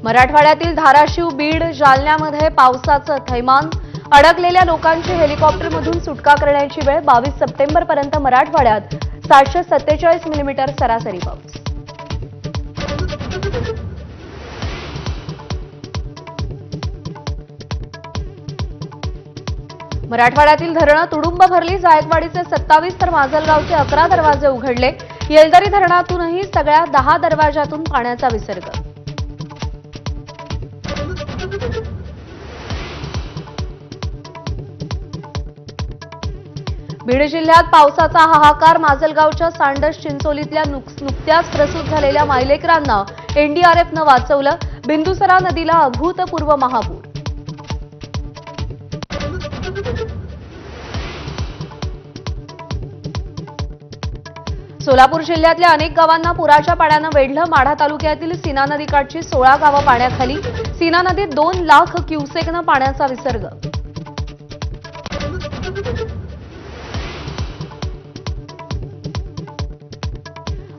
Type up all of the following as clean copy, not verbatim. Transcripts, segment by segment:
मराठवाड्यातील धाराशिव, बीड, जालन्यामध्ये पावसाचं थैमान. अडकलेल्या लोकांची हेलिकॉप्टरमधून सुटका करण्याची वेळ. 22 सप्टेंबरपर्यंत मराठवाड्यात 747 मिलीमीटर सरासरी पाऊस. मराठवाड्यातील धरणं तुडुंब भरली. जायकवाडीचे 27 तर माजलगावचे 11 दरवाजे उघडले. येलदरी धरणातूनही सगळ्या 10 दरवाजातून पाण्याचा विसर्ग. बीड जिल्ह्यात पावसाचा हाहाकार. माजलगावच्या सांडस चिंचोलीतल्या नुकत्याच प्रसूत झालेल्या मायलेकरांना एनडीआरएफनं वाचवलं. बिंदुसरा नदीला अभूतपूर्व महापूर. सोलापूर जिल्ह्यातल्या अनेक गावांना पुराच्या पाण्यानं वेढलं. माढा तालुक्यातील सीना नदीकाठची 16 गावं पाण्याखाली. सीना नदीत 2 लाख क्युसेकनं पाण्याचा विसर्ग.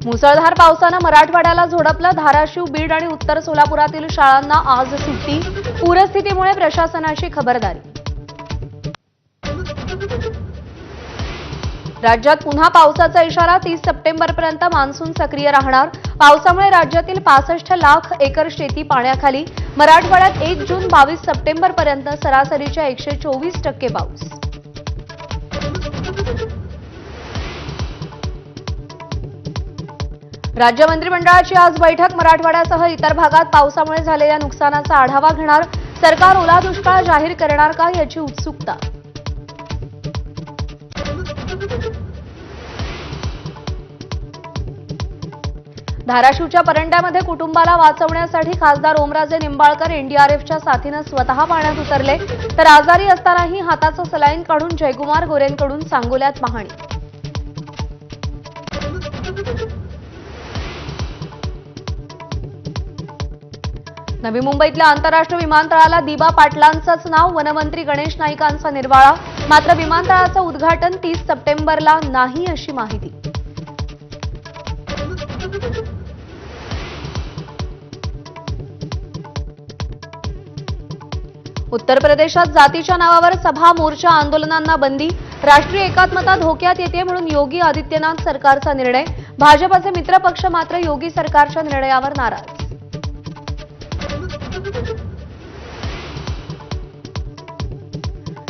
मुसळधार पावसानं मराठवाड्याला झोडपलं. धाराशिव, बीड आणि उत्तर सोलापुरातील शाळांना आज सुट्टी. पूरस्थितीमुळे प्रशासनाची खबरदारी. राज्यात पुन्हा पावसाचा इशारा. 30 सप्टेंबरपर्यंत मान्सून सक्रिय राहणार. पावसामुळे राज्यातील 65 लाख एकर शेती पाण्याखाली. मराठवाड्यात 1 जून 22 सप्टेंबरपर्यंत सरासरीच्या 124% पाऊस. राज्य मंत्रिमंडळाची आज बैठक. मराठवाड्यासह इतर भागात पावसामुळे झालेल्या नुकसानाचा आढावा घेणार. सरकार ओला दुष्काळ जाहीर करणार का याची उत्सुकता. धाराशिवच्या परंड्यामध्ये कुटुंबाला वाचवण्यासाठी खासदार ओमराजे निंबाळकर एनडीआरएफच्या साथीनं स्वतः पाण्यात उतरले. तर आजारी असतानाही हाताचं सलाईन काढून जयकुमार गोरेंकडून सांगोल्यात पाहणी. नवी मुंबईतल्या आंतरराष्ट्रीय विमानतळाला दिबा पाटलांचंच नाव. वनमंत्री गणेश नाईकांचा निर्वाळा. मात्र विमानतळाचं उद्घाटन 30 सप्टेंबरला नाही अशी माहिती. उत्तर प्रदेशात जातीच्या नावावर सभा, मोर्चा, आंदोलनांना बंदी. राष्ट्रीय एकात्मता धोक्यात येते म्हणून योगी आदित्यनाथ सरकारचा निर्णय. भाजपचे मित्रपक्ष मात्र योगी सरकारच्या निर्णयावर नाराज.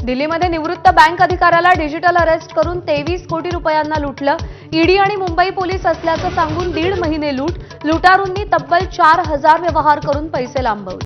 दिल्लीमध्ये निवृत्त बँक अधिकाऱ्याला डिजिटल अरेस्ट करून 23 कोटी रुपयांना लुटलं. ईडी आणि मुंबई पोलीस असल्याचं सांगून 1.5 महिने लूट. लुटारूंनी तब्बल 4000 व्यवहार करून पैसे लांबवले.